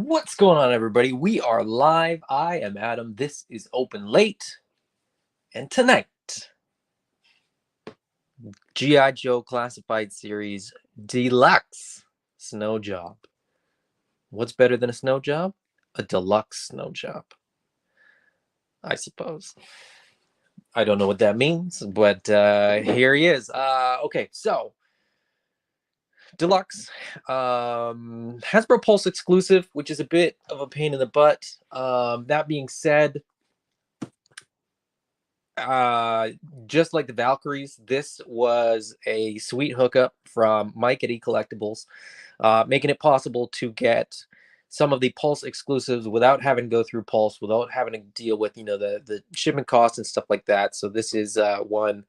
What's going on, everybody? We are live. I am Adam. This is Open Late. And tonight, G.I. Joe Classified Series Deluxe Snow Job. What's better than a snow job? A deluxe snow job, I suppose. I don't know what that means, but here he is. Okay, so Deluxe, Hasbro Pulse exclusive, which is a bit of a pain in the butt. That being said, just like the Valkyries, this was a sweet hookup from Mike at eCollectibles, making it possible to get some of the Pulse exclusives without having to go through Pulse, without having to deal with the shipment costs and stuff like that. So this is one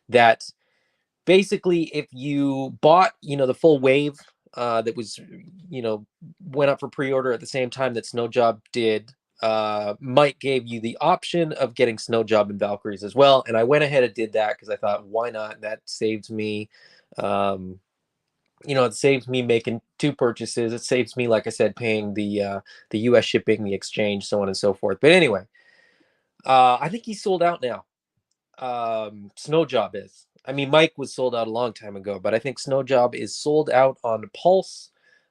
that basically, if you bought the full wave that was went up for pre-order at the same time that Snow Job did, Mike gave you the option of getting Snow Job and Valkyries as well, and I went ahead and did that because I thought, why not? That saves me, it saves me making two purchases. It saves me, like I said, paying the U.S. shipping, the exchange, so on and so forth. But anyway, I think he's sold out now. Snow Job is. I mean, Mike was sold out a long time ago, but I think Snow Job is sold out on Pulse.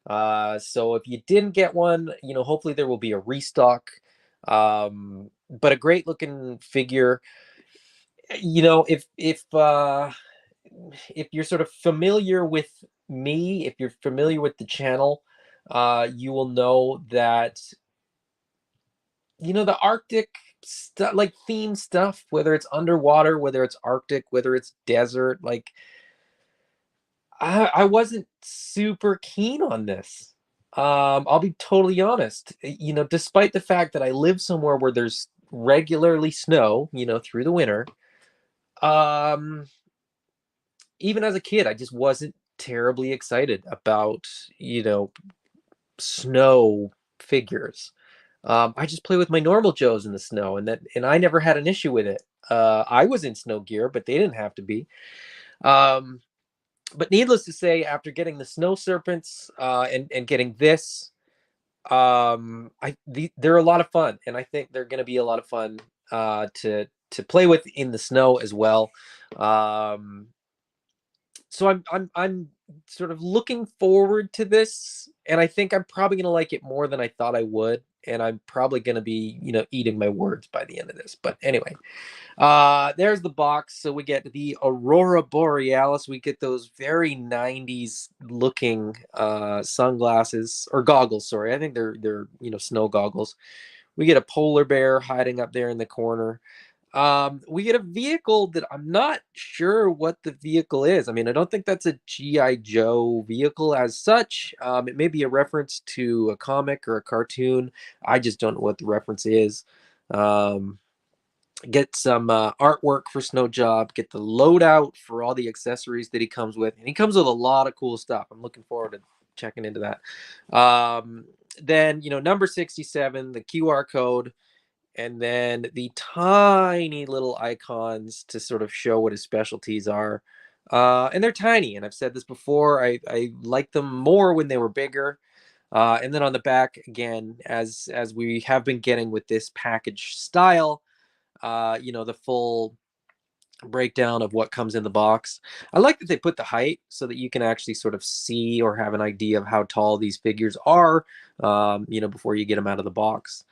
So if you didn't get one, hopefully there will be a restock. But a great looking figure. If you're sort of familiar with me, if you're familiar with the channel, you will know that the Arctic stuff, like theme stuff, whether it's underwater, whether it's Arctic, whether it's desert, like I wasn't super keen on this. I'll be totally honest. Despite the fact that I live somewhere where there's regularly snow, through the winter, um, even as a kid, I just wasn't terribly excited about, snow figures. I just play with my normal Joes in the snow, and I never had an issue with it. I was in snow gear, but they didn't have to be. But needless to say, after getting the Snow Serpents and getting this, they're a lot of fun, and I think they're going to be a lot of fun to play with in the snow as well. So I'm sort of looking forward to this, and I think I'm probably going to like it more than I thought I would, and I'm probably going to be eating my words by the end of this. But anyway, there's the box. So we get the Aurora Borealis. We get those very 90s looking sunglasses or goggles. Sorry, I think they're snow goggles. We get a polar bear hiding up there in the corner. We get a vehicle that I'm not sure what the vehicle is. I mean, I don't think that's a G.I. Joe vehicle as such. It may be a reference to a comic or a cartoon. I just don't know what the reference is. Get some artwork for Snow Job, get the loadout for all the accessories that he comes with. And he comes with a lot of cool stuff. I'm looking forward to checking into that. Then, number 67, the QR code, and then the tiny little icons to sort of show what his specialties are. And they're tiny. And I've said this before, I like them more when they were bigger. And then on the back, again, as we have been getting with this package style, the full breakdown of what comes in the box. I like that they put the height so that you can actually sort of see or have an idea of how tall these figures are, before you get them out of the box.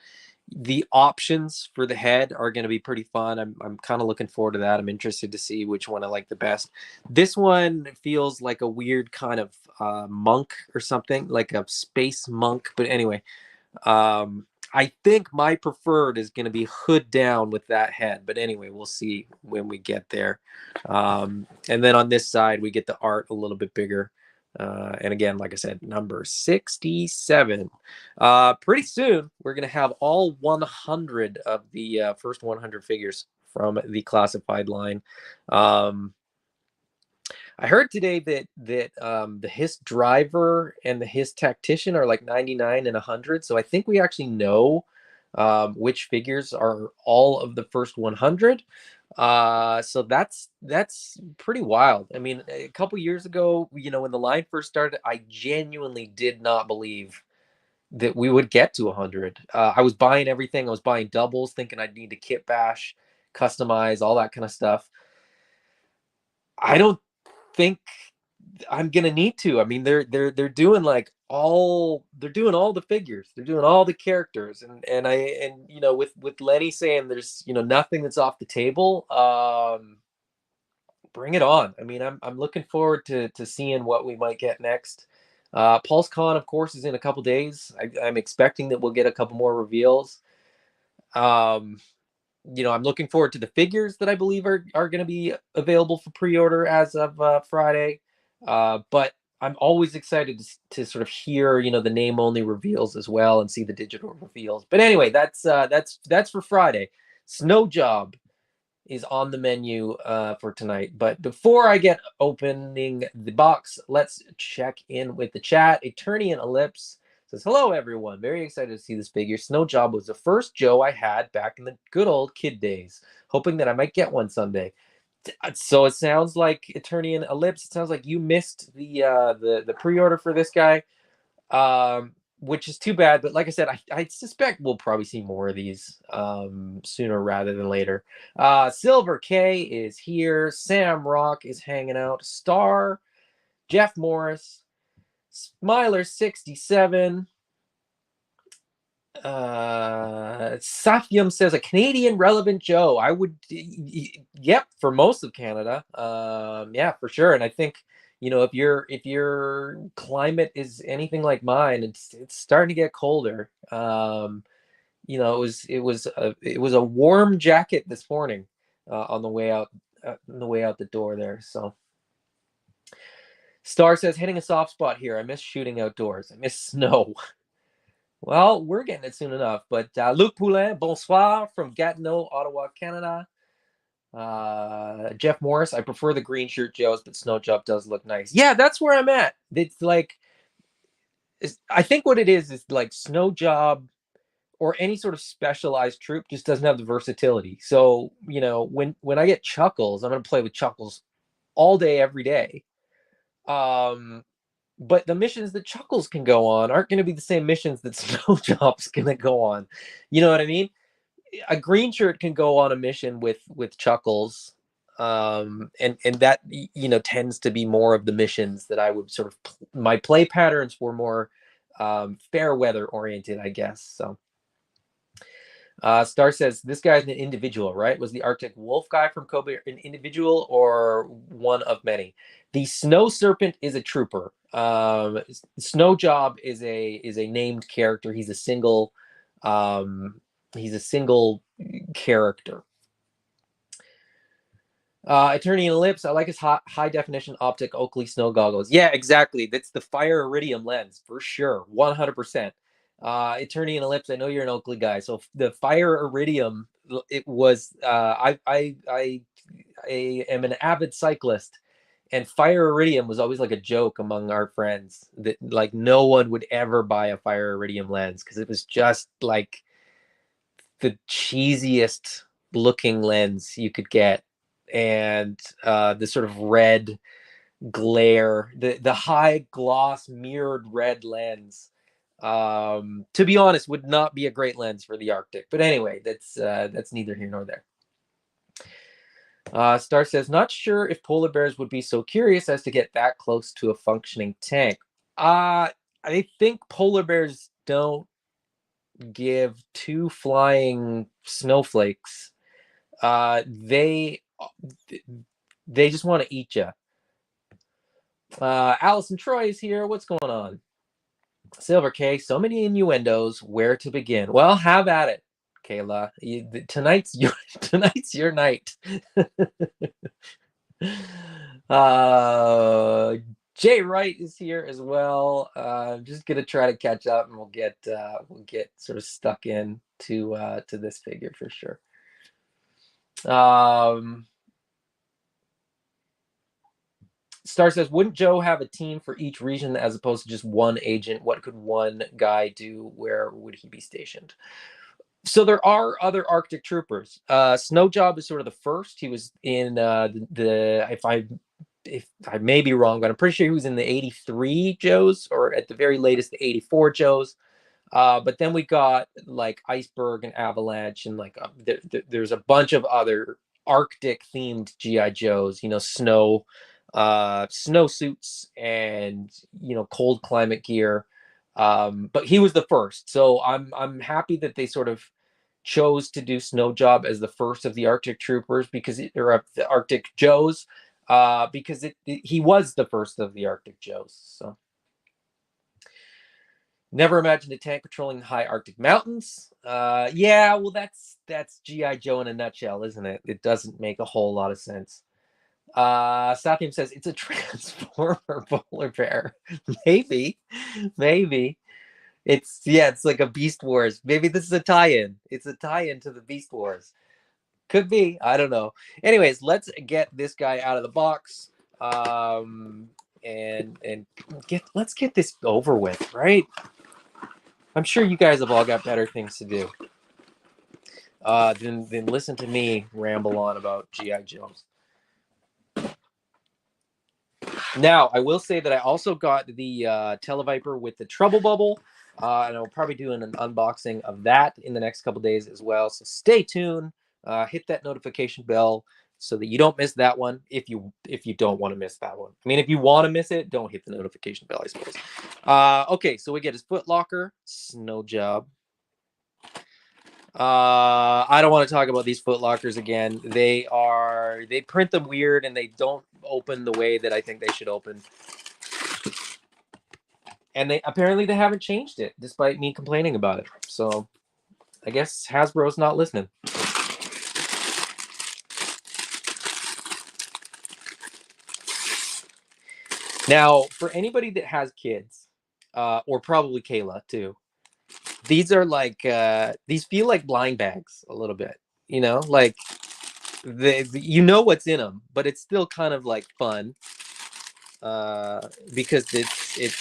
The options for the head are going to be pretty fun. I'm kind of looking forward to that. I'm interested to see which one I like the best. This one feels like a weird kind of monk or something, like a space monk. But anyway, I think my preferred is going to be hood down with that head. But anyway, we'll see when we get there. And then on this side, we get the art a little bit bigger. And again, like I said, number 67. Pretty soon, we're going to have all 100 of the first 100 figures from the classified line. I heard today that the Hiss driver and the Hiss tactician are like 99 and 100. So I think we actually know which figures are all of the first 100. So that's pretty wild. I mean, a couple years ago, when the line first started, I genuinely did not believe that we would get to 100. I was buying everything. I was buying doubles, thinking I'd need to kit bash, customize, all that kind of stuff. I don't think I'm gonna need to. I mean, they're doing like they're doing all the figures, they're doing all the characters, and with Lenny saying there's nothing that's off the table. Bring it on. I mean, I'm looking forward to seeing what we might get next. PulseCon, of course, is in a couple days. I'm expecting that we'll get a couple more reveals. Um, I'm looking forward to the figures that I believe are going to be available for pre-order as of Friday. But I'm always excited to sort of hear, the name only reveals as well and see the digital reveals. But anyway, that's for Friday. Snow Job is on the menu for tonight. But before I get opening the box, let's check in with the chat. Eternian Ellipse says, hello, everyone. Very excited to see this figure. Snow Job was the first Joe I had back in the good old kid days, hoping that I might get one someday. So it sounds like Eternian Ellipse, it sounds like you missed the pre-order for this guy. Which is too bad. But like I said, I suspect we'll probably see more of these sooner rather than later. Silver K is here. Sam Rock is hanging out. Star, Jeff Morris, Smiler 67. Safyam says a Canadian relevant Joe. I would, yep, for most of Canada. Yeah, for sure. And I think, if your climate is anything like mine, it's starting to get colder. It was a warm jacket this morning on the way out the door there. So Star says, hitting a soft spot here. I miss shooting outdoors. I miss snow. Well, we're getting it soon enough. But Luc Poulin, bonsoir from Gatineau, Ottawa, Canada. Jeff Morris, I prefer the green shirt Joes, but Snow Job does look nice. Yeah, that's where I'm at. It's like, I think what it is like Snow Job or any sort of specialized troop just doesn't have the versatility. So, when I get Chuckles, I'm going to play with Chuckles all day, every day. But the missions that Chuckles can go on aren't going to be the same missions that Snow Job's going to go on. You know what I mean? A green shirt can go on a mission with Chuckles, and that tends to be more of the missions that I would sort of my play patterns were more fair weather oriented, I guess. So Star says this guy's an individual, right? Was the Arctic Wolf guy from Kobe an individual or one of many? The Snow Serpent is a trooper. Snow Job is a named character. He's a single character. Eternian Ellipse, I like his high definition optic Oakley snow goggles. Yeah, exactly. That's the Fire Iridium lens for sure, 100%. Eternian Ellipse, I know you're an Oakley guy, so the Fire Iridium, it was. I am an avid cyclist, and Fire Iridium was always like a joke among our friends that like no one would ever buy a Fire Iridium lens because it was just like the cheesiest looking lens you could get, and the sort of red glare, the high gloss mirrored red lens, to be honest, would not be a great lens for the Arctic. But anyway, that's neither here nor there. Star says, not sure if polar bears would be so curious as to get that close to a functioning tank. I think polar bears don't give two flying snowflakes. They just want to eat you. Allison Troy is here. What's going on? Silver K, so many innuendos. Where to begin? Well, have at it, Kayla. Tonight's your night. Jay Wright is here as well. I'm just gonna try to catch up, and we'll get sort of stuck in to this figure for sure. Star says, wouldn't Joe have a team for each region as opposed to just one agent? What could one guy do? Where would he be stationed? So there are other Arctic troopers. Snow Job is sort of the first. He was in if I may be wrong, but I'm pretty sure he was in the 83 Joes, or at the very latest, the 84 Joes. But then we got like Iceberg and Avalanche, and like there's a bunch of other Arctic themed GI Joes. Snow suits and cold climate gear. But he was the first, so I'm happy that they sort of chose to do Snow Job as the first of the Arctic Troopers or the Arctic Joes, because he was the first of the Arctic Joes. So never imagined a tank patrolling the high Arctic mountains. Yeah, well, that's GI Joe in a nutshell, isn't it? It doesn't make a whole lot of sense. Sathiam says it's a Transformer polar bear. maybe, maybe. It's like a Beast Wars. Maybe this is a tie-in. It's a tie-in to the Beast Wars. Could be. I don't know. Anyways, let's get this guy out of the box. And let's get this over with, right? I'm sure you guys have all got better things to do than listen to me ramble on about GI Joes. Now, I will say that I also got the Televiper with the Trouble Bubble, and I'll probably do an unboxing of that in the next couple days as well. So stay tuned. Hit that notification bell so that you don't miss that one. If you don't want to miss that one, I mean, if you want to miss it, don't hit the notification bell, I suppose. Okay, so we get his Foot Locker, Snow Job. I don't want to talk about these Foot Lockers again. They print them weird, and they don't open the way that I think they should open. And they haven't changed it, despite me complaining about it. So I guess Hasbro's not listening. Now, for anybody that has kids, or probably Kayla too, these are like these feel like blind bags a little bit. Like what's in them, but it's still kind of like fun because it's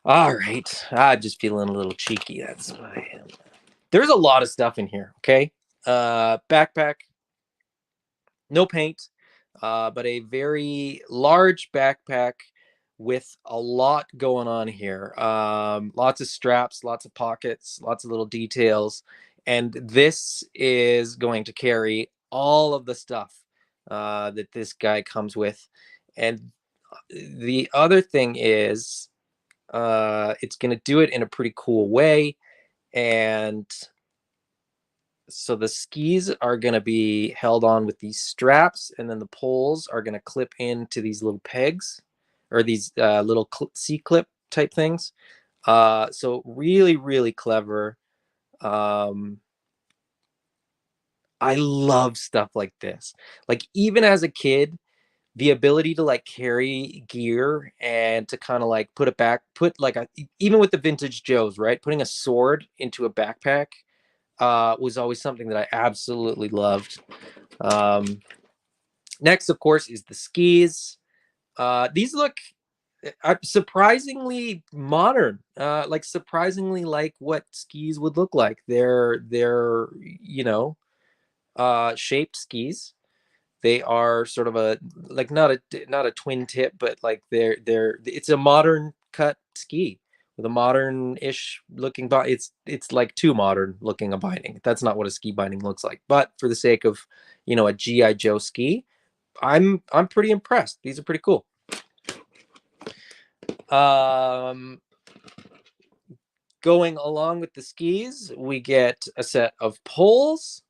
all right. I'm just feeling a little cheeky. That's what I am. There's a lot of stuff in here. Okay. Backpack, no paint, but a very large backpack with a lot going on here. Lots of straps, lots of pockets, lots of little details. And this is going to carry all of the stuff that this guy comes with. And the other thing is, it's going to do it in a pretty cool way. And so the skis are going to be held on with these straps, and then the poles are going to clip into these little pegs, or these little C-clip type things. So really, really clever. I love stuff like this. Like, even as a kid, the ability to like carry gear and to kind of like put even with the vintage Joes, right? Putting a sword into a backpack was always something that I absolutely loved. Next, of course, is the skis. These look surprisingly modern, like surprisingly like what skis would look like. They're shaped skis. They are sort of not a twin tip, but like it's a modern cut ski with a modern-ish looking binding. It's like too modern looking a binding. That's not what a ski binding looks like. But for the sake of a GI Joe ski, I'm pretty impressed. These are pretty cool. Going along with the skis, we get a set of poles.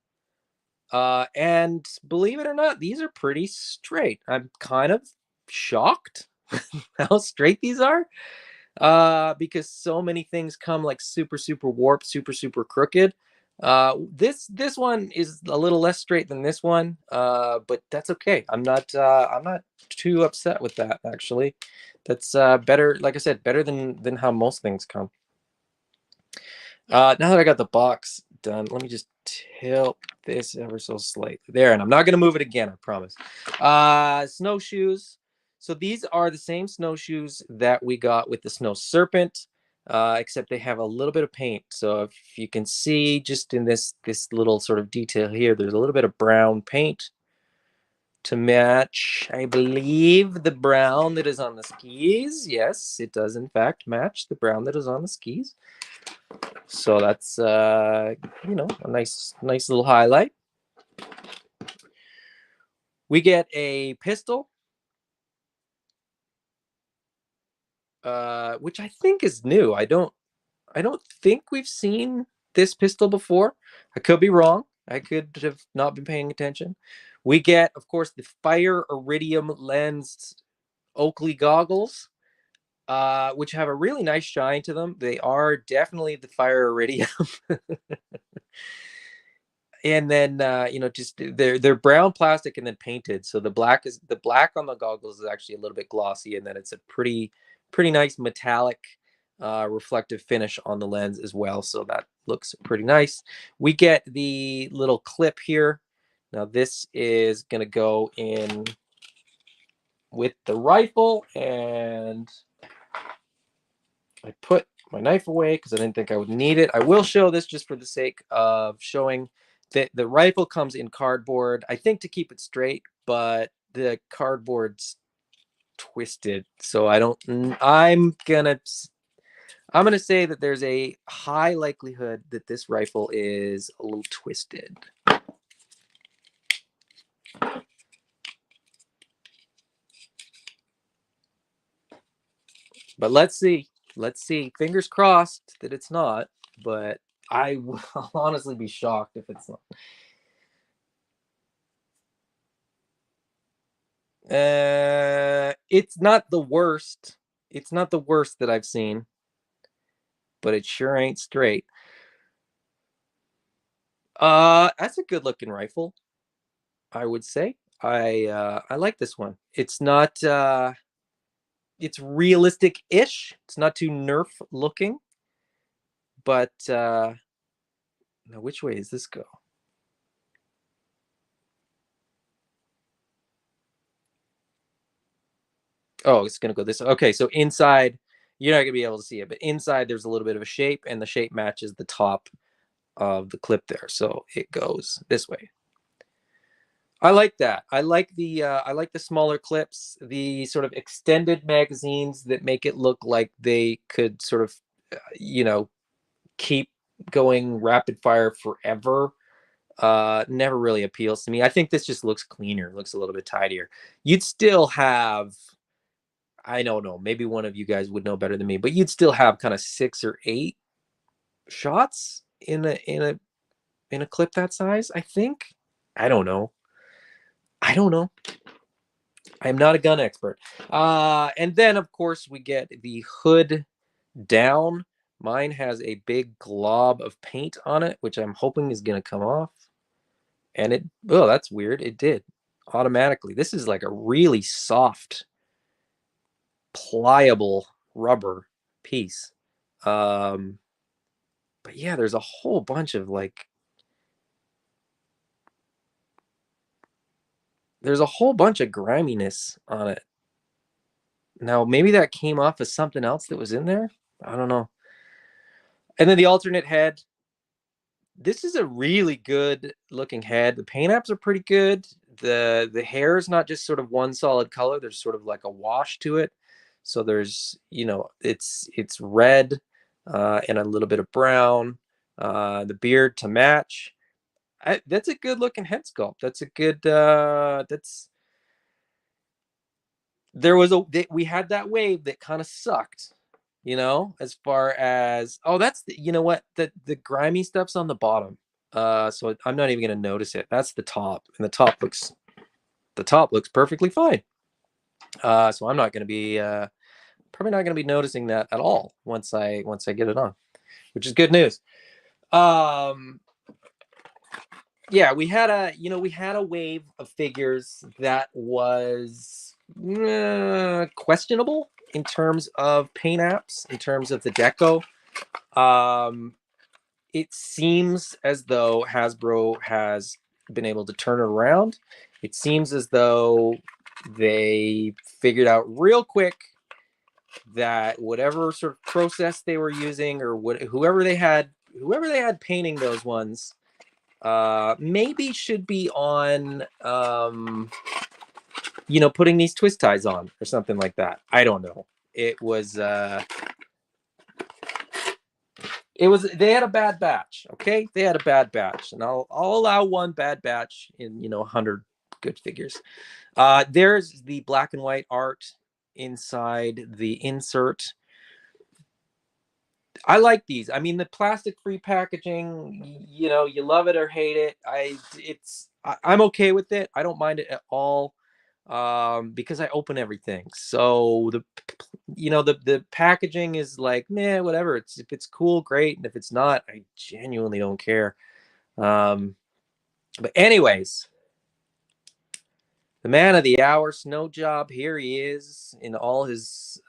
And believe it or not, these are pretty straight. I'm kind of shocked how straight these are. Because so many things come like super, super warped, super, super crooked. This one is a little less straight than this one. But that's okay. I'm not too upset with that, actually. That's better, like I said, better than how most things come. Now that I got the box done, let me just tilt this ever so slightly there, and I'm not going to move it again, I promise. Snowshoes. So these are the same snowshoes that we got with the Snow Serpent, except they have a little bit of paint. So if you can see just in this little sort of detail here, there's a little bit of brown paint to match, I believe, the brown that is on the skis. Yes, it does in fact match the brown that is on the skis. So that's you know, a nice little highlight. We get a pistol, which I think is new. I don't think we've seen this pistol before. I could be wrong. I could have not been paying attention. We get, of course, the Fire Iridium lensed Oakley goggles, which have a really nice shine to them. They are definitely the Fire Iridium. And then you know, just they're brown plastic and then painted. So the black on the goggles is actually a little bit glossy, and then it's a pretty nice metallic reflective finish on the lens as well. So that looks pretty nice. We get the little clip here. Now this is gonna go in with the rifle, and I put my knife away because I didn't think I would need it. I will show this just for the sake of showing that the rifle comes in cardboard, I think to keep it straight, but the cardboard's twisted. So I'm gonna say that there's a high likelihood that this rifle is a little twisted. But let's see. Fingers crossed that it's not, but I will honestly be shocked if it's not. It's not the worst. It's not the worst that I've seen, but it sure ain't straight. That's a good looking rifle, I would say. I like this one. It's not it's realistic-ish. It's not too Nerf looking, but now which way does this go? Oh, it's gonna go this way. Okay, so inside you're not gonna be able to see it, but inside there's a little bit of a shape, and the shape matches the top of the clip there, so it goes this way. I like that. I like the smaller clips, the sort of extended magazines that make it look like they could sort of you know, keep going rapid fire forever. Never really appeals to me. I think this just looks cleaner, looks a little bit tidier. You'd still have, I don't know, maybe one of you guys would know better than me, but you'd still have kind of 6 or 8 shots in a clip that size, I think. I don't know. I'm not a gun expert. And then of course we get the hood down. Mine has a big glob of paint on it, which I'm hoping is going to come off. And oh, that's weird. It did automatically. This is like a really soft, pliable rubber piece. But yeah, there's a whole bunch of griminess on it. Now, maybe that came off as something else that was in there. I don't know. And then the alternate head. This is a really good looking head. The paint apps are pretty good. The hair is not just sort of one solid color. There's sort of like a wash to it. So there's, you know, it's red and a little bit of brown. The beard to match. That's a good looking head sculpt. That's a good we had that wave that kind of sucked, you know, as far as, oh, that's you know what, the grimy stuff's on the bottom, so I'm not even going to notice it. That's the top, and the top looks perfectly fine. So I'm not going to be probably not going to be noticing that at all once I get it on, which is good news. Yeah, we had a wave of figures that was questionable in terms of paint apps, in terms of the deco. it seems as though Hasbro has been able to turn it around. It seems as though they figured out real quick that whatever sort of process they were using, or whoever they had painting those ones, maybe should be on, putting these twist ties on or something like that. I don't know. They had a bad batch. Okay, they had a bad batch, and I'll allow one bad batch in 100 good figures. There's the black and white art inside the insert. I like these. I mean, the plastic-free packaging, you love it or hate it. I'm okay with it. I don't mind it at all, because I open everything. So the packaging is like, meh, whatever. If it's cool, great, and if it's not, I genuinely don't care. But anyways, the man of the hour, Snow Job. Here he is in all his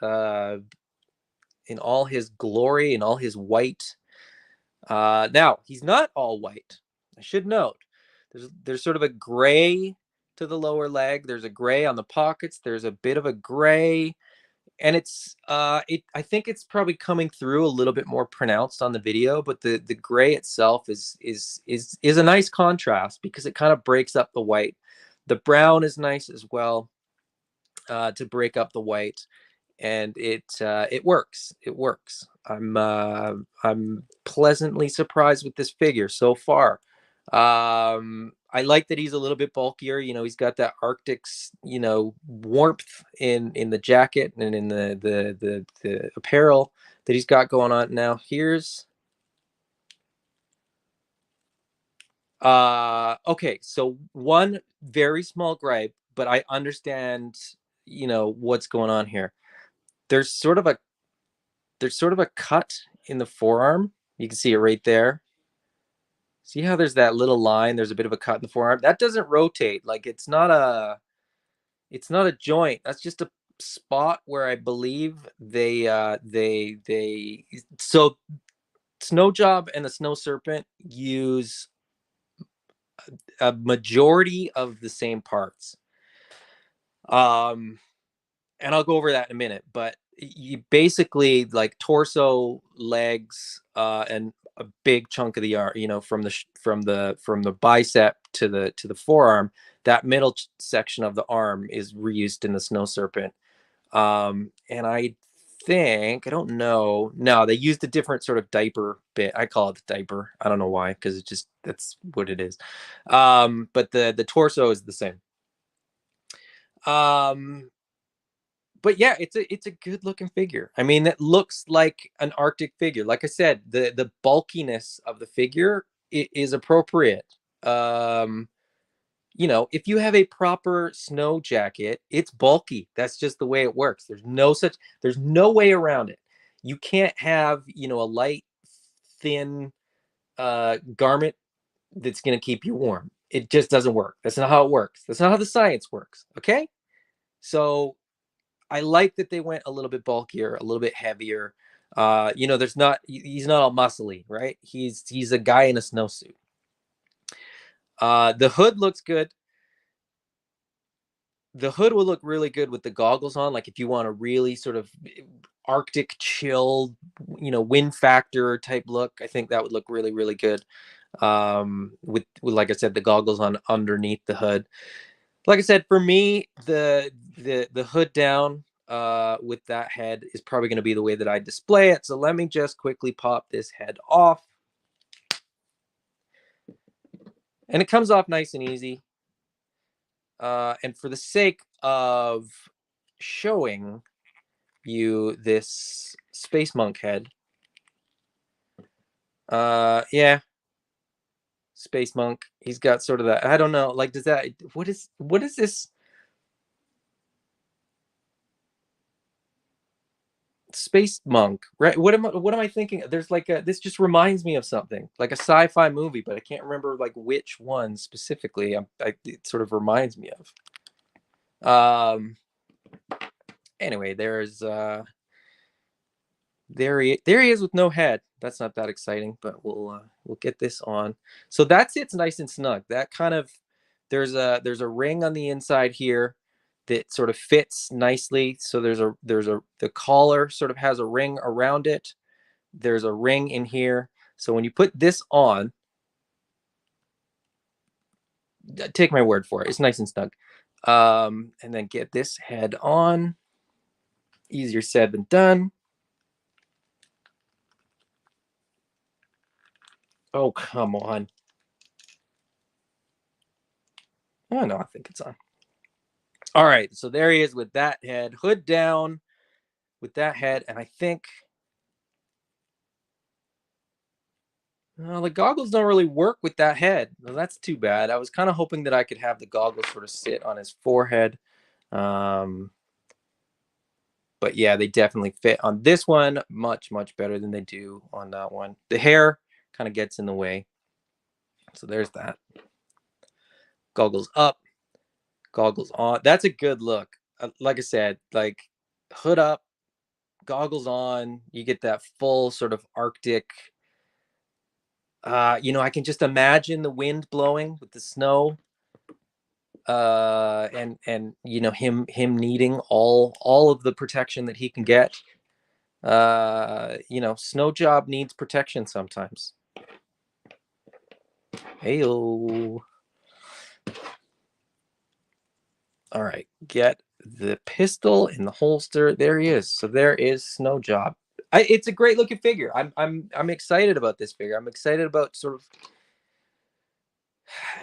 glory, in all his white. Now he's not all white. I should note there's sort of a gray to the lower leg. There's a gray on the pockets. There's a bit of a gray, and I think it's probably coming through a little bit more pronounced on the video. But the gray itself is a nice contrast because it kind of breaks up the white. The brown is nice as well, to break up the white, and it works. It works. I'm pleasantly surprised with this figure so far. I like that he's a little bit bulkier. He's got that Arctic, warmth in the jacket and in the apparel that he's got going on. Now here's okay, so one very small gripe, but I understand what's going on here. There's sort of a cut in the forearm. You can see it right there. See how there's that little line? There's a bit of a cut in the forearm. That doesn't rotate. Like it's not a joint. That's just a spot where I believe so Snow Job and the Snow Serpent use a majority of the same parts. And I'll go over that in a minute, but you basically like torso, legs, and a big chunk of the arm, from the bicep to the forearm. That middle section of the arm is reused in the Snow Serpent. And I don't know. No, they used a different sort of diaper bit. I call it the diaper. I don't know why, because that's what it is. But the torso is the same. But yeah, it's a good looking figure. I mean, it looks like an Arctic figure. Like I said, the bulkiness of the figure is appropriate. If you have a proper snow jacket, it's bulky. That's just the way it works. There's no way around it. You can't have, a light, thin garment that's going to keep you warm. It just doesn't work. That's not how it works. That's not how the science works. Okay? So I like that they went a little bit bulkier, a little bit heavier. He's not all muscly, right? He's a guy in a snowsuit. The hood looks good. The hood will look really good with the goggles on. Like if you want a really sort of Arctic chill, wind factor type look, I think that would look really, really good. With like I said, the goggles on underneath the hood. Like I said, for me, the hood down, with that head is probably going to be the way that I display it. So let me just quickly pop this head off. And it comes off nice and easy. And for the sake of showing you this Space Monk head, yeah, Space Monk. He's got sort of that. I don't know. Like, what is this? Space Monk, right? What am I thinking? There's like this just reminds me of something like a sci-fi movie, but I can't remember like which one specifically. It sort of reminds me of. Anyway, there's There he is with no head. That's not that exciting, but we'll get this on. So that sits nice and snug. That kind of there's a ring on the inside here that sort of fits nicely. So the collar sort of has a ring around it. There's a ring in here. So when you put this on, take my word for it, it's nice and snug. And then get this head on. Easier said than done. Oh, come on. Oh, no, I think it's on. All right, so there he is with that head, hood down with that head, and I think the goggles don't really work with that head. Well, that's too bad. I was kind of hoping that I could have the goggles sort of sit on his forehead. But yeah, they definitely fit on this one much, much better than they do on that one. The hair kind of gets in the way. So there's that. Goggles up, goggles on. That's a good look. Like I said, like hood up, goggles on. You get that full sort of Arctic. I can just imagine the wind blowing with the snow. And him needing all of the protection that he can get. Snow job needs protection sometimes. Heyo. All right, get the pistol in the holster. There he is. So there is Snow Job. It's a great looking figure. I'm excited about this figure. I'm excited about sort of.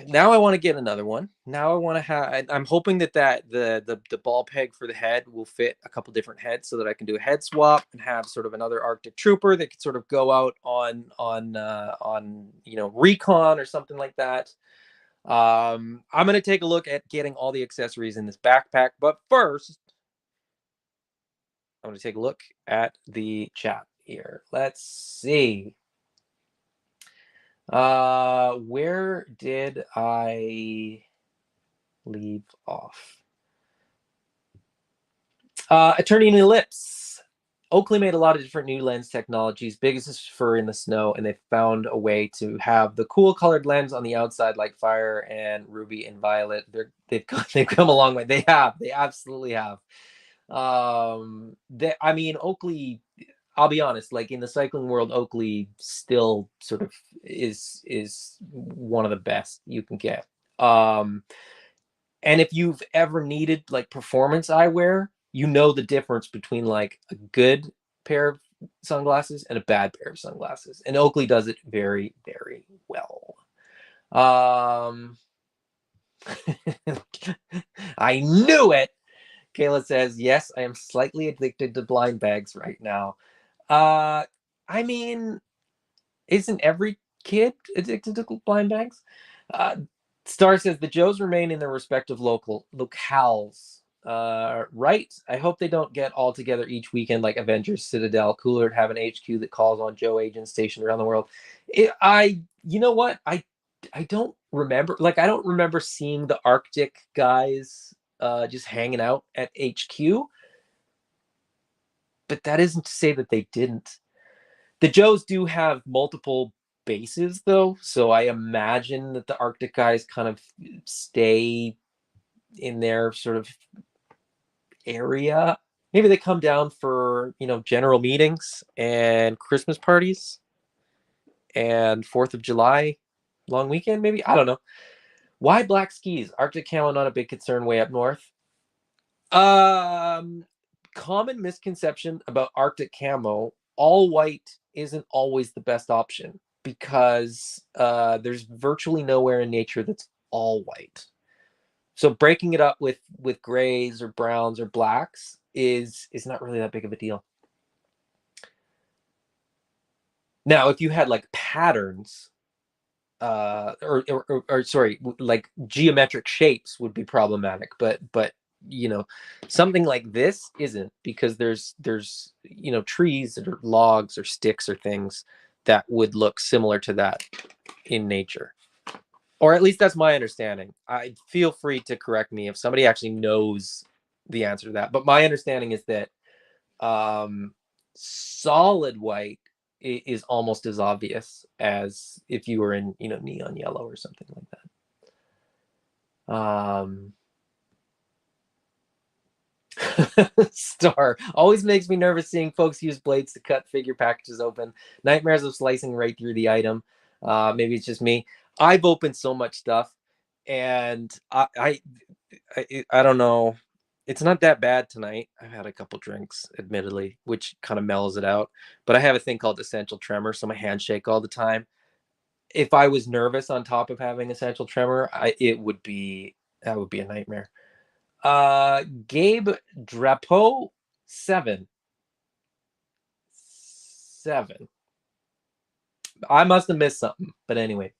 Now I want to get another one. Now I want to have. I'm hoping that the ball peg for the head will fit a couple different heads, so that I can do a head swap and have sort of another Arctic Trooper that could sort of go out on recon or something like that. I'm going to take a look at getting all the accessories in this backpack, but first, I'm going to take a look at the chat here. Let's see. Where did I leave off? Attorney in Ellipse. Oakley made a lot of different new lens technologies. Biggest is for in the snow, and they found a way to have the cool colored lens on the outside, like Fire and Ruby and Violet. They've come a long way. They absolutely have. Oakley. I'll be honest. Like in the cycling world, Oakley still sort of is one of the best you can get. And if you've ever needed like performance eyewear, you know the difference between like a good pair of sunglasses and a bad pair of sunglasses, and Oakley does it very, very well. I knew it. Kayla says, yes, I am slightly addicted to blind bags right now. I mean, isn't every kid addicted to blind bags? Star says the Joes remain in their respective locales. Right. I hope they don't get all together each weekend like Avengers Citadel. Cooler to have an HQ that calls on Joe agents stationed around the world. You know what? I don't remember. Like, I don't remember seeing the Arctic guys just hanging out at HQ. But that isn't to say that they didn't. The Joes do have multiple bases, though, so I imagine that the Arctic guys kind of stay in their sort of area. Maybe they come down for general meetings and Christmas parties and 4th of July long weekend. Maybe, I don't know. Why black skis? Arctic camo not a big concern way up north. Common misconception about Arctic camo: all white isn't always the best option, because there's virtually nowhere in nature that's all white. So breaking it up with grays or browns or blacks is not really that big of a deal. Now, if you had like patterns, or sorry, like geometric shapes would be problematic, but something like this isn't, because there's trees or logs or sticks or things that would look similar to that in nature, or at least that's my understanding. I feel free to correct me if somebody actually knows the answer to that, but my understanding is that Solid white is almost as obvious as if you were in, neon yellow or something like that. Star always makes me nervous seeing folks use blades to cut figure packages open. Nightmares of slicing right through the item. Maybe it's just me. I've opened so much stuff, and I don't know. It's not that bad tonight. I've had a couple drinks, admittedly, which kind of mellows it out. But I have a thing called essential tremor, so my hands shake all the time. If I was nervous on top of having essential tremor, it would be that would be a nightmare. Gabe Drapeau 7. I must have missed something, but anyway.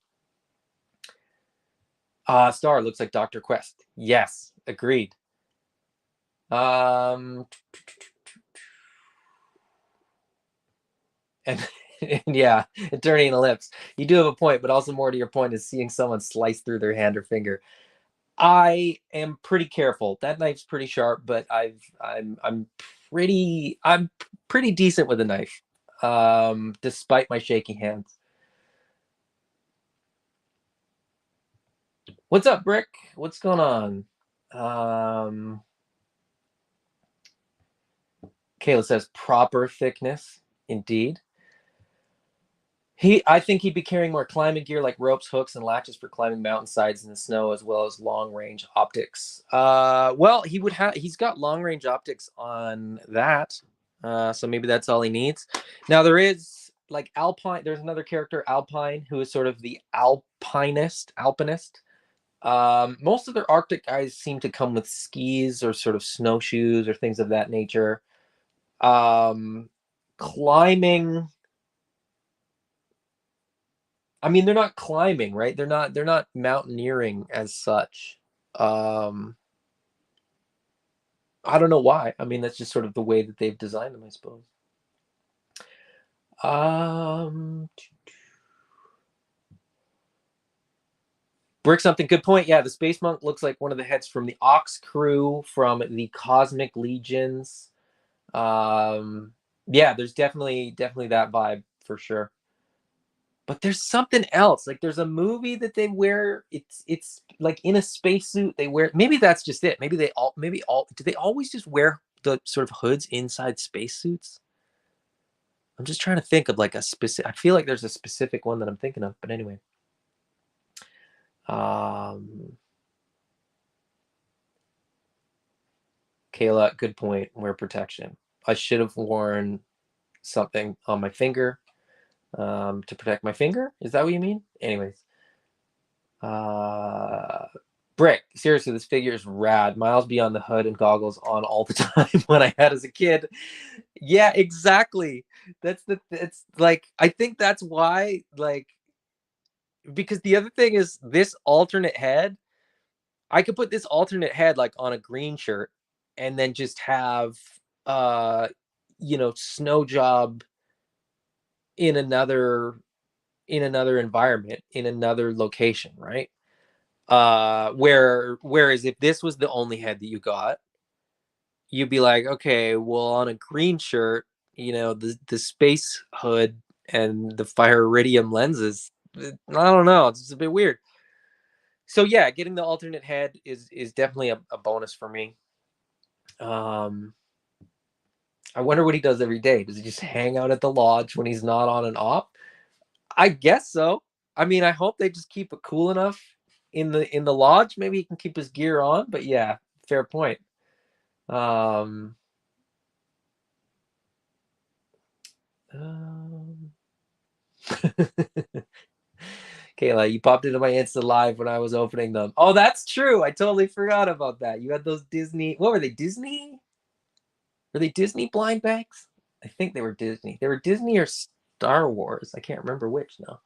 Star looks like Dr. Quest. Yes, agreed. And, and yeah, attorney in the lips. You do have a point, but also more to your point is seeing someone slice through their hand or finger. I am pretty careful. That knife's pretty sharp, but I'm pretty decent with a knife, despite my shaky hands. What's up, Brick? What's going on? Kayla says proper thickness, indeed. I think he'd be carrying more climbing gear like ropes, hooks, and latches for climbing mountainsides in the snow, as well as long range optics. Well, he's got long range optics on that, so maybe that's all he needs. Now there is like Alpine. There's another character, Alpine, who is sort of the alpinist. Most of their Arctic guys seem to come with skis or sort of snowshoes or things of that nature. Climbing. I mean, they're not climbing, right? They're not mountaineering as such. Um, I don't know why. I mean, that's just sort of the way that they've designed them, I suppose. Brick something, good point. Yeah, the Space Monk looks like one of the heads from the Ox crew from the Cosmic Legions. Yeah, there's definitely that vibe for sure. But there's something else. Like there's a movie that they wear. It's like in a spacesuit. They wear. Maybe that's just it. Maybe do they always just wear the sort of hoods inside spacesuits? I'm just trying to think of like a specific. I feel like there's a specific one that I'm thinking of. But anyway. Kayla, good point. Wear protection. I should have worn something on my finger to protect my finger. Is that what you mean? Anyways. Brick, seriously, this figure is rad. Miles beyond the hood and goggles on all the time when I had as a kid. Yeah, exactly. It's like I think that's why, like, because the other thing is this alternate head. I could put this alternate head like on a green shirt and then just have uh snow job in another environment, in another location, right? Whereas if this was the only head that you got, you'd be like, okay, well, on a green shirt, the space hood and the fire iridium lenses, I don't know, it's just a bit weird. So yeah, getting the alternate head is definitely a bonus for me. I wonder what he does every day. Does he just hang out at the lodge when he's not on an op? I guess so. I mean, I hope they just keep it cool enough in the lodge. Maybe he can keep his gear on. But yeah, fair point. um Kayla, you popped into my Insta live when I was opening them. Oh, that's true. I totally forgot about that. You had those Disney. What were they? Disney? Were they Disney blind bags? I think they were Disney. They were Disney or Star Wars. I can't remember which now.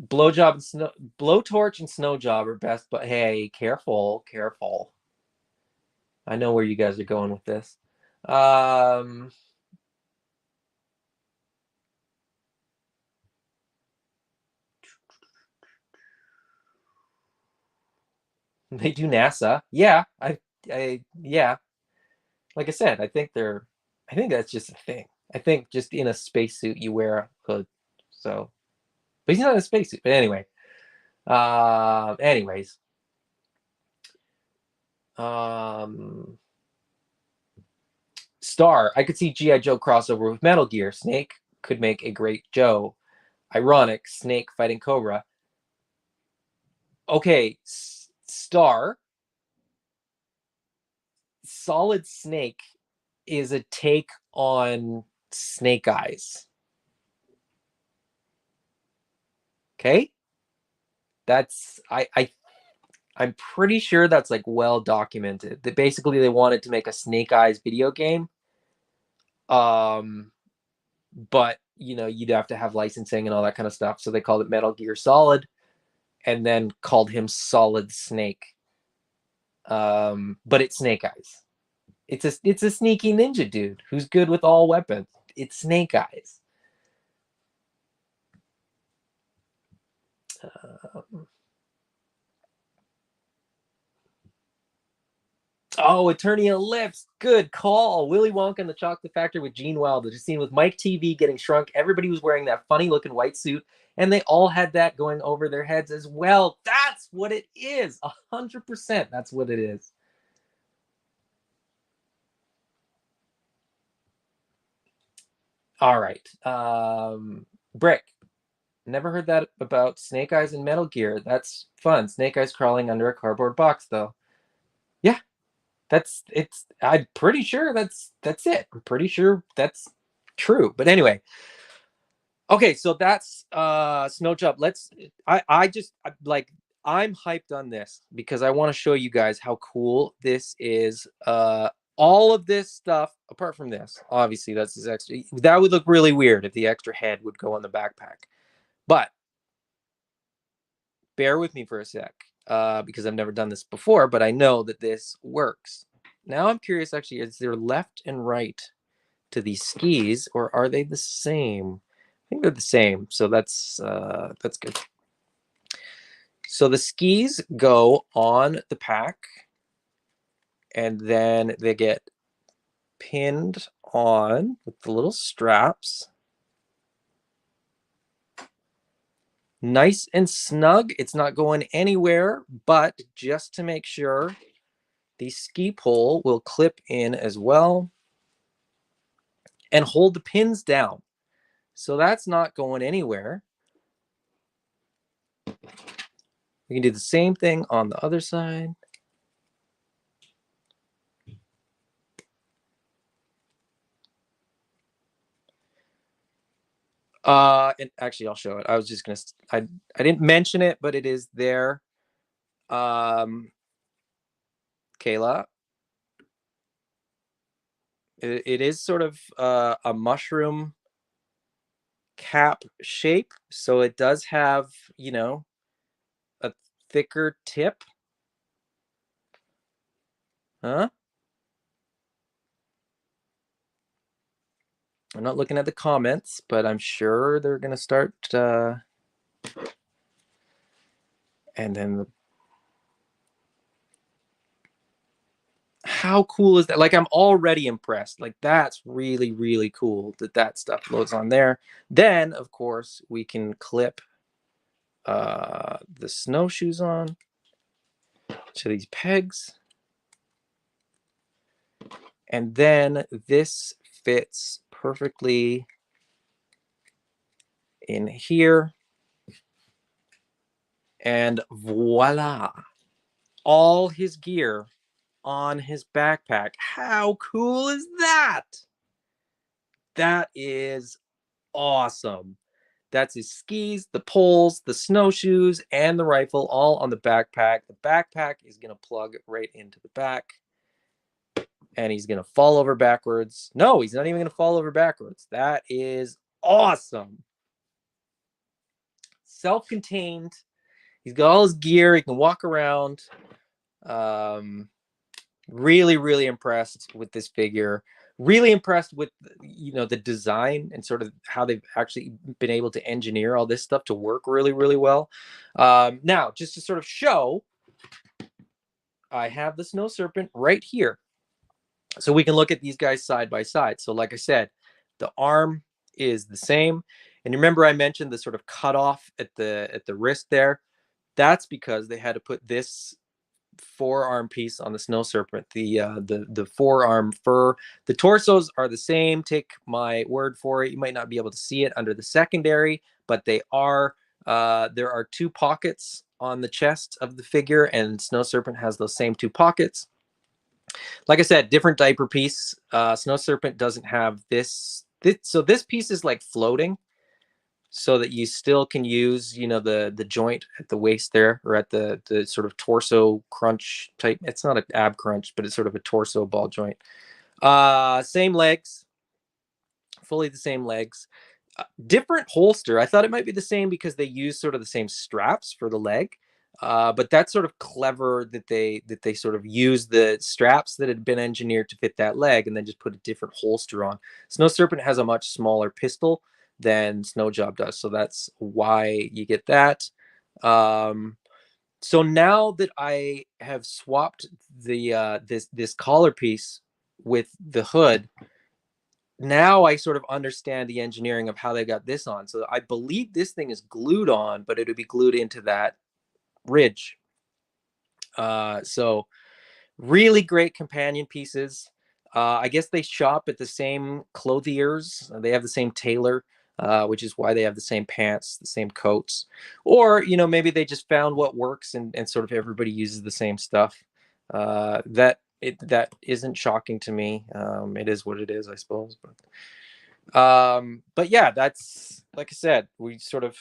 Blowjob and snow, blowtorch and snow job are best, but hey, careful, careful. I know where you guys are going with this. They do NASA. Yeah, yeah. Like I said, I think that's just a thing. I think just in a spacesuit you wear a hood. So, but he's not in a spacesuit. But anyway, anyways, um, Star. I could see GI Joe crossover with Metal Gear. Snake could make a great Joe. Ironic. Snake fighting Cobra. Okay, Star. Solid Snake is a take on Snake Eyes. Okay, that's I'm pretty sure that's like well documented. That basically they wanted to make a Snake Eyes video game. Um, but you'd have to have licensing and all that kind of stuff. So they called it Metal Gear Solid, and then called him Solid Snake. But it's Snake Eyes. It's a sneaky ninja dude who's good with all weapons. It's Snake Eyes. Oh, Eternia Lips. Good call. Willy Wonka and the Chocolate Factory with Gene Wilder. Just scene with Mike TV getting shrunk. Everybody was wearing that funny looking white suit, and they all had that going over their heads as well. That's what it is. 100%. That's what it is. All right. Brick. Never heard that about Snake Eyes and Metal Gear. That's fun. Snake Eyes crawling under a cardboard box, though. Yeah, I'm pretty sure that's it. I'm pretty sure that's true. But anyway, okay, so that's Snow Job. I just like I'm hyped on this because I want to show you guys how cool this is. All of this stuff, apart from this, obviously that's his extra. That would look really weird if the extra head would go on the backpack. But bear with me for a sec, because I've never done this before, but I know that this works. Now I'm curious, actually, is there left and right to these skis, or are they the same? I think they're the same, so that's good. So the skis go on the pack, and then they get pinned on with the little straps. Nice and snug. It's not going anywhere, but just to make sure, the ski pole will clip in as well and hold the pins down. So that's not going anywhere. We can do the same thing on the other side. And actually I'll show it. I was just gonna I didn't mention it, but it is there. Kayla. It is sort of a mushroom cap shape, so it does have, a thicker tip. Huh? I'm not looking at the comments, but I'm sure they're gonna start. And then how cool is that? Like, I'm already impressed. Like, that's really, really cool that stuff loads on there. Then, of course, we can clip the snowshoes on to these pegs. And then this fits perfectly in here. And voila, all his gear on his backpack. How cool is that? That is awesome. That's his skis, the poles, the snowshoes, and the rifle all on the backpack. The backpack is going to plug right into the back. And he's going to fall over backwards. No, he's not even going to fall over backwards. That is awesome. Self-contained. He's got all his gear. He can walk around. Really, really impressed with this figure. Really impressed with the design and sort of how they've actually been able to engineer all this stuff to work really, really well. Now, just to sort of show, I have the snow serpent right here. So we can look at these guys side by side. So like I said, the arm is the same. And remember I mentioned the sort of cutoff at the wrist there? That's because they had to put this forearm piece on the snow serpent, the forearm fur. The torsos are the same. Take my word for it. You might not be able to see it under the secondary, but they are. There are 2 pockets on the chest of the figure, and Snow Serpent has those same 2 pockets. Like I said, different diaper piece. Snow Serpent doesn't have this. So this piece is like floating, so that you still can use, the joint at the waist there, or at the sort of torso crunch type. It's not an ab crunch, but it's sort of a torso ball joint. Same legs, fully the same legs. Different holster. I thought it might be the same because they use sort of the same straps for the leg. But that's sort of clever that they sort of use the straps that had been engineered to fit that leg and then just put a different holster on. Snow Serpent has a much smaller pistol than Snow Job does, so that's why you get that. So now that I have swapped the this collar piece with the hood, now I sort of understand the engineering of how they got this on. So I believe this thing is glued on, but it would be glued into that ridge. So really great companion pieces. I guess they shop at the same clothiers. They have the same tailor, which is why they have the same pants, the same coats. Or, maybe they just found what works, and sort of everybody uses the same stuff. That isn't shocking to me. It is what it is, I suppose. But yeah, that's, like I said, we sort of,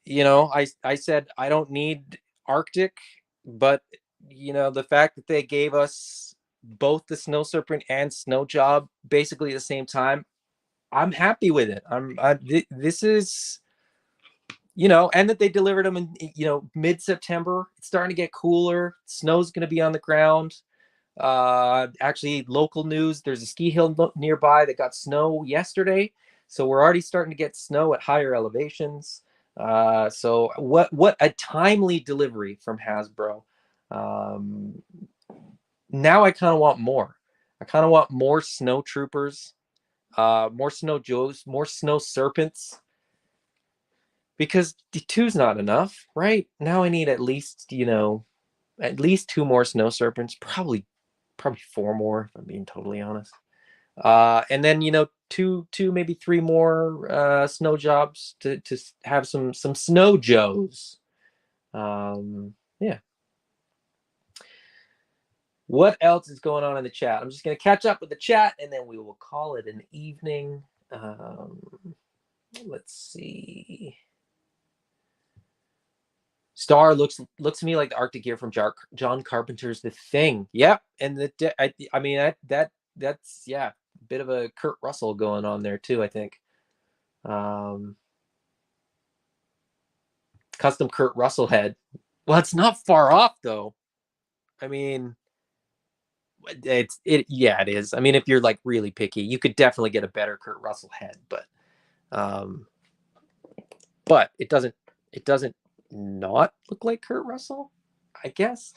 I said I don't need Arctic, but the fact that they gave us both the Snow Serpent and Snow Job basically at the same time, I'm happy with it. This is, and that they delivered them in, mid-September. It's starting to get cooler. Snow's going to be on the ground. Actually, local news, there's a ski hill nearby that got snow yesterday, so we're already starting to get snow at higher elevations. So what a timely delivery from Hasbro. Now I kind of want more. I kind of want more snow troopers, more snow joes, more snow serpents, because the two's not enough, right? Now I need at least, at least 2 more snow serpents, probably 4 more, if I'm being totally honest. And then, two, maybe 3 more snow jobs to have some snow joes. Yeah. What else is going on in the chat? I'm just going to catch up with the chat, and then we will call it an evening. Let's see. Star looks to me like the Arctic gear from John Carpenter's The Thing. Yep, and I mean that's yeah, a bit of a Kurt Russell going on there too, I think. Custom Kurt Russell head. Well, it's not far off though. I mean, it is. I mean, if you're like really picky, you could definitely get a better Kurt Russell head, but it doesn't not look like Kurt Russell, I guess.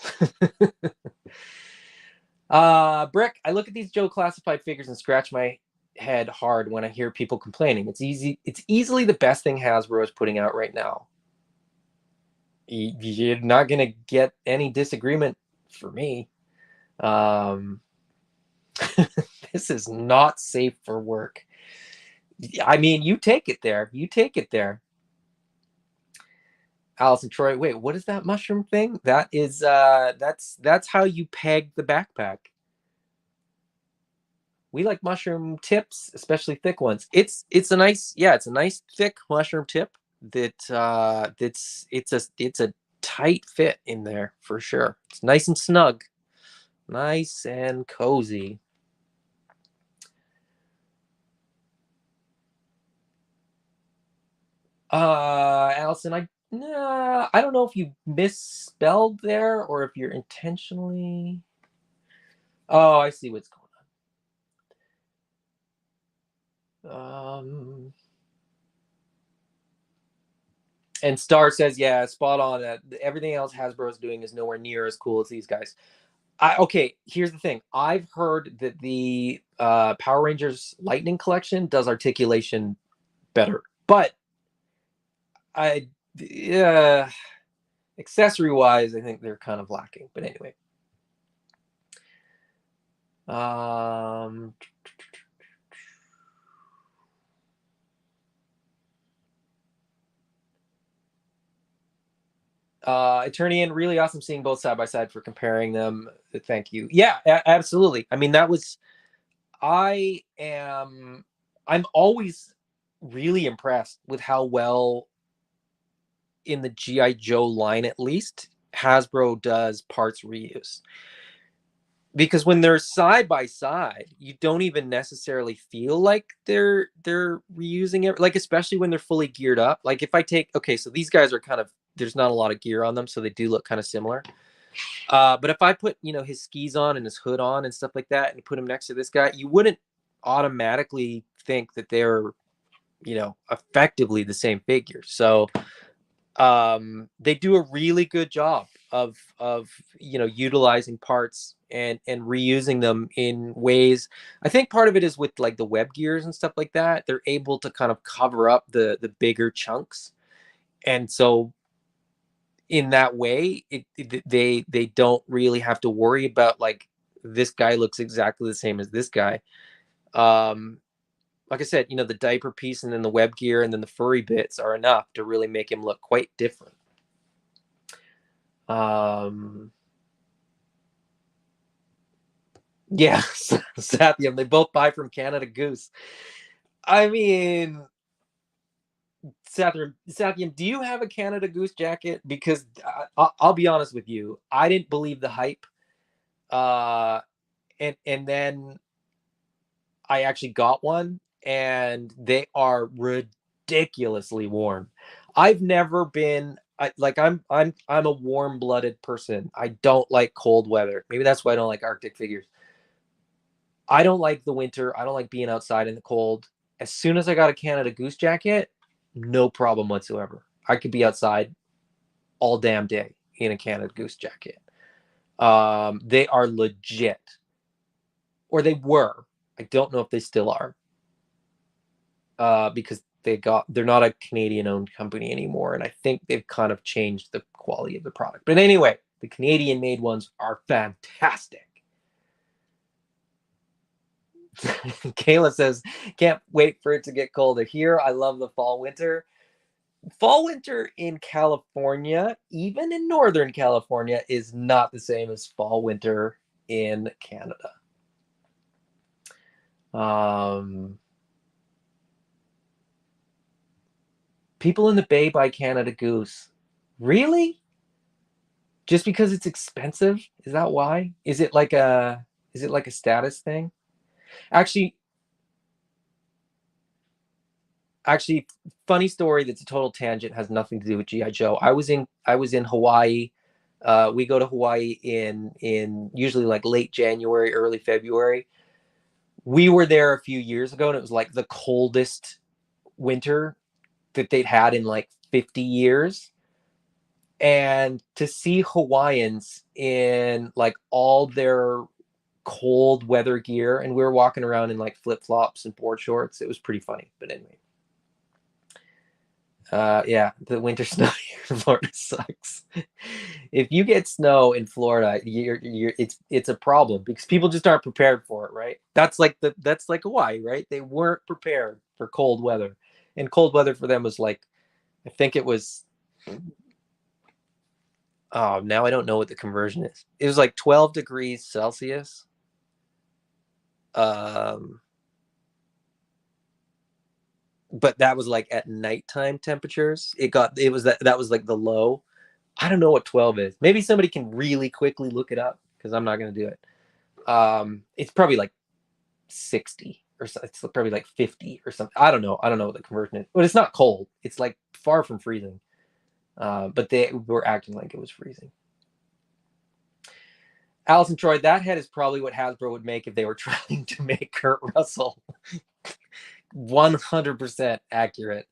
Brick, I look at these Joe Classified figures and scratch my head hard when I hear people complaining. It's easily the best thing Hasbro is putting out right now. You're not gonna get any disagreement for me. This is not safe for work. I mean, you take it there. Allison Troy, wait, what is that mushroom thing? That is that's how you peg the backpack. We like mushroom tips, especially thick ones. It's a nice thick mushroom tip it's a tight fit in there for sure. It's nice and snug, nice and cozy. Allison, I don't know if you misspelled there or if you're intentionally. Oh, I see what's going on. And Star says, yeah, spot on. Everything else Hasbro's doing is nowhere near as cool as these guys. Okay, here's the thing. I've heard that the Power Rangers Lightning Collection does articulation better, but I, accessory wise, I think they're kind of lacking. But anyway, um, Eternian, really awesome seeing both side by side for comparing them. Thank you. Yeah, absolutely. I mean, that was. I am. I'm always really impressed with how well in the GI Joe line, at least, Hasbro does parts reuse. Because when they're side by side, you don't even necessarily feel like they're reusing it. Like especially when they're fully geared up. Like if I take okay, so these guys are kind of there's not a lot of gear on them, so they do look kind of similar. But if I put his skis on and his hood on and stuff like that, and put him next to this guy, you wouldn't automatically think that they're effectively the same figure. So they do a really good job of utilizing parts and reusing them in ways. I think part of it is with like the web gears and stuff like that. They're able to kind of cover up the bigger chunks, and so in that way, they don't really have to worry about like this guy looks exactly the same as this guy. Um, like I said, the diaper piece and then the web gear and then the furry bits are enough to really make him look quite different. Yeah, Sathium. They both buy from Canada Goose. I mean, Sathium, do you have a Canada Goose jacket? Because I'll be honest with you, I didn't believe the hype, uh, and then I actually got one, and they are ridiculously warm. I've never been I'm a warm-blooded person. I don't like cold weather. Maybe that's why I don't like Arctic figures. I don't like the winter. I don't like being outside in the cold. As soon as I got a Canada Goose jacket, no problem whatsoever. I could be outside all damn day in a Canada Goose jacket. They are legit, or they were. I don't know if they still are, because they're not a Canadian owned company anymore, and I think they've kind of changed the quality of the product. But anyway, the Canadian made ones are fantastic. Kayla says, can't wait for it to get colder. Here, I love the fall winter. Fall winter in California, even in Northern California, is not the same as fall winter in Canada. People in the Bay buy Canada Goose. Really? Just because it's expensive? Is that why? Is it like a status thing? Actually, actually, funny story that's a total tangent, has nothing to do with GI Joe. I was in Hawaii. We go to Hawaii in usually like late January, early February. We were there a few years ago, and it was like the coldest winter that they'd had in like 50 years. And to see Hawaiians in like all their cold weather gear, and we were walking around in like flip flops and board shorts. It was pretty funny. But anyway, yeah, the winter snow here in Florida sucks. If you get snow in Florida, it's a problem because people just aren't prepared for it, right? That's like Hawaii, right? They weren't prepared for cold weather, and cold weather for them was like, I think it was. Oh, now I don't know what the conversion is. It was like 12 degrees Celsius. Um, but that was like at nighttime temperatures. It was like the low. I don't know what 12 is. Maybe somebody can really quickly look it up because I'm not going to do it. It's probably like 60 or so. It's probably like 50 or something. I don't know. I don't know what the conversion is, but it's not cold. It's like far from freezing. But they were acting like it was freezing. Allison Troy, that head is probably what Hasbro would make if they were trying to make Kurt Russell. 100% accurate.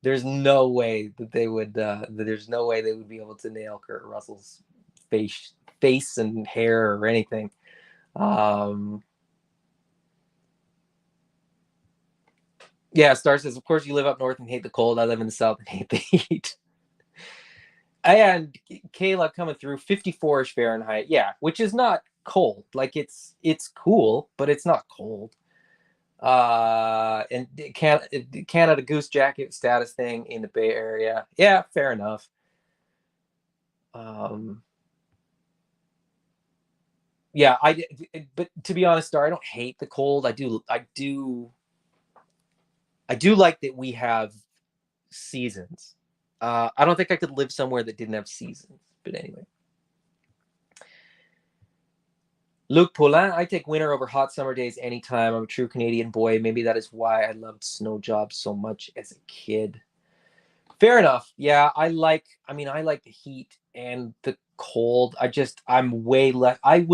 There's no way that they would. There's no way they would be able to nail Kurt Russell's face and hair or anything. Yeah, Star says, of course you live up north and hate the cold. I live in the south and hate the heat. And Kayla coming through 54ish Fahrenheit. Yeah, which is not cold. Like it's cool, but it's not cold. And Canada Goose Jacket status thing in the Bay Area. Yeah, fair enough. Yeah, but to be honest, Star, I don't hate the cold. I do like that we have seasons. I don't think I could live somewhere that didn't have seasons. But anyway. Luc Poulin, I take winter over hot summer days anytime. I'm a true Canadian boy. Maybe that is why I loved snow jobs so much as a kid. Fair enough. Yeah, I like the heat and the cold. I'm way less. I'm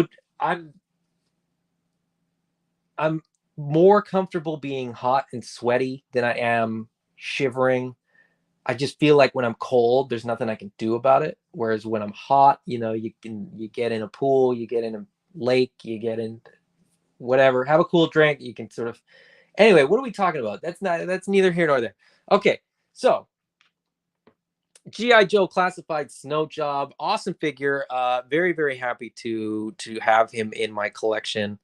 more comfortable being hot and sweaty than I am shivering. I just feel like when I'm cold, there's nothing I can do about it. Whereas when I'm hot, you get in a pool, you get in a lake, you get in whatever, have a cool drink, you can sort of. Anyway, what are we talking about? That's neither here nor there. Okay, so G.I. Joe Classified Snow Job, awesome figure. Very, very happy to have him in my collection.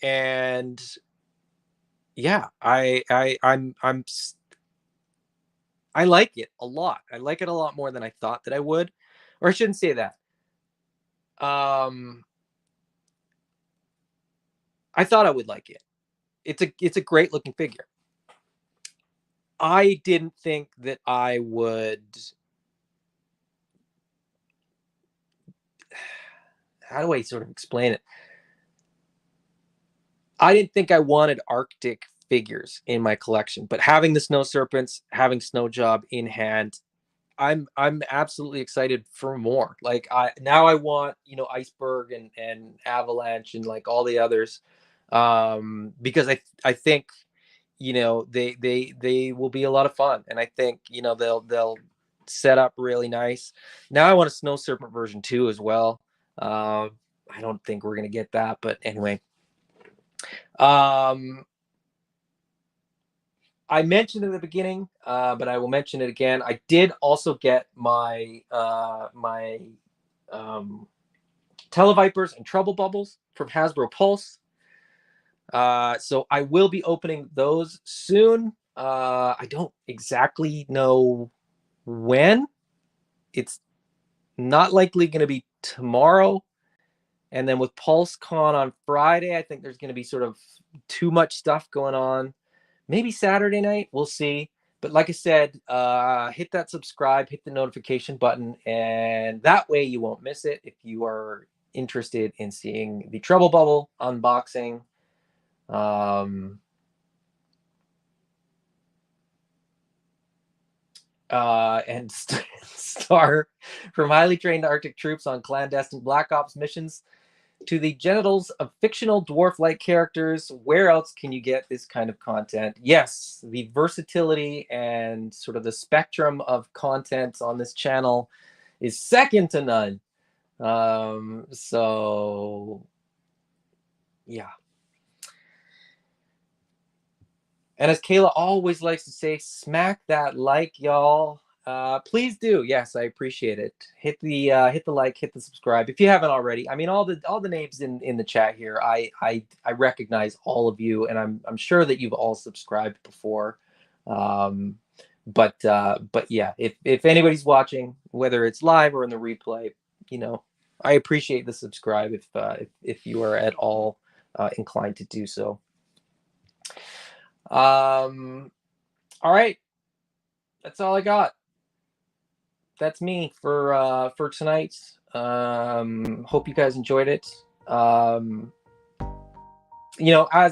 And yeah, I like it a lot. I like it a lot more than I thought that I would, or I shouldn't say that. I thought I would like it. It's a great looking figure. I didn't think that I would. How do I sort of explain it? I didn't think I wanted Arctic figures in my collection, but having the Snow Serpents, having Snow Job in hand, I'm absolutely excited for more. Like I want, Iceberg and Avalanche and like all the others, because I think they will be a lot of fun, and I think they'll set up really nice. Now I want a Snow Serpent version 2 as well. I don't think we're gonna get that, but anyway. I mentioned at the beginning, but I will mention it again. I did also get my Televipers and Trouble Bubbles from Hasbro Pulse. So I will be opening those soon. I don't exactly know when. It's not likely going to be tomorrow. And then with PulseCon on Friday, I think there's going to be sort of too much stuff going on. Maybe Saturday night, we'll see. But like I said, hit that subscribe, hit the notification button, and that way you won't miss it if you are interested in seeing the Trouble Bubble unboxing. And Star, from highly trained Arctic troops on clandestine Black Ops missions to the genitals of fictional dwarf-like characters, where else can you get this kind of content? Yes, the versatility and sort of the spectrum of content on this channel is second to none. So yeah. And as Kayla always likes to say, smack that like, y'all. Please do. Yes, I appreciate it. Hit the like, hit the subscribe if you haven't already. I mean, all the names in the chat here, I recognize all of you, and I'm sure that you've all subscribed before. But yeah, if anybody's watching, whether it's live or in the replay, I appreciate the subscribe if you are at all inclined to do so. All right, that's all I got. That's me for tonight. Hope you guys enjoyed it. As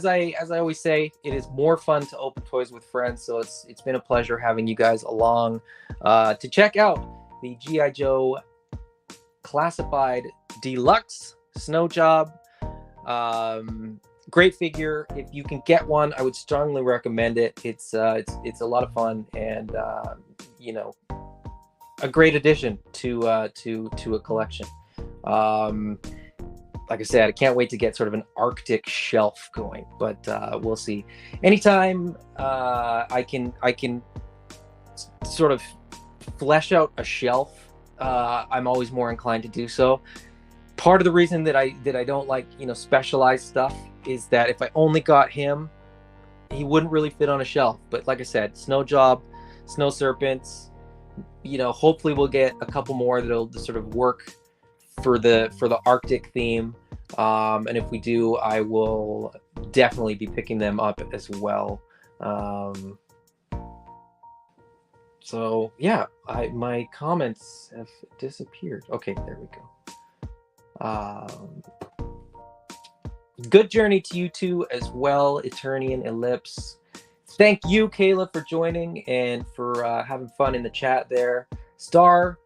I always say, it is more fun to open toys with friends, so it's been a pleasure having you guys along to check out the G.I. Joe Classified Deluxe Snow Job. Great figure. If you can get one, I would strongly recommend it. It's a lot of fun, and a great addition to a collection. Like I said, I can't wait to get sort of an Arctic shelf going, but we'll see. Anytime I can sort of flesh out a shelf, I'm always more inclined to do so. Part of the reason that I don't like, you know, specialized stuff is that if I only got him, he wouldn't really fit on a shelf. But like I said, Snow Job, Snow Serpents, you know, hopefully we'll get a couple more that'll sort of work for the Arctic theme. And if we do, I will definitely be picking them up as well. So yeah, my comments have disappeared. Okay, there we go. Good journey to you two as well, Eternian Ellipse. Thank you, Kayla, for joining and for having fun in the chat there. Star,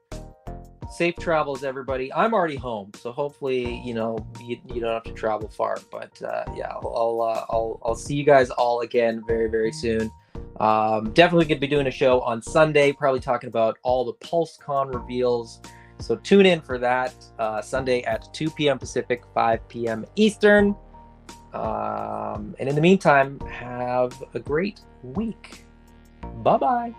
safe travels, everybody. I'm already home, so hopefully, you know, you don't have to travel far. But yeah, I'll see you guys all again very, very soon. Definitely going to be doing a show on Sunday, probably talking about all the PulseCon reveals. So tune in for that Sunday at 2 p.m. Pacific, 5 p.m. Eastern. And in the meantime, have a great week. Bye-bye.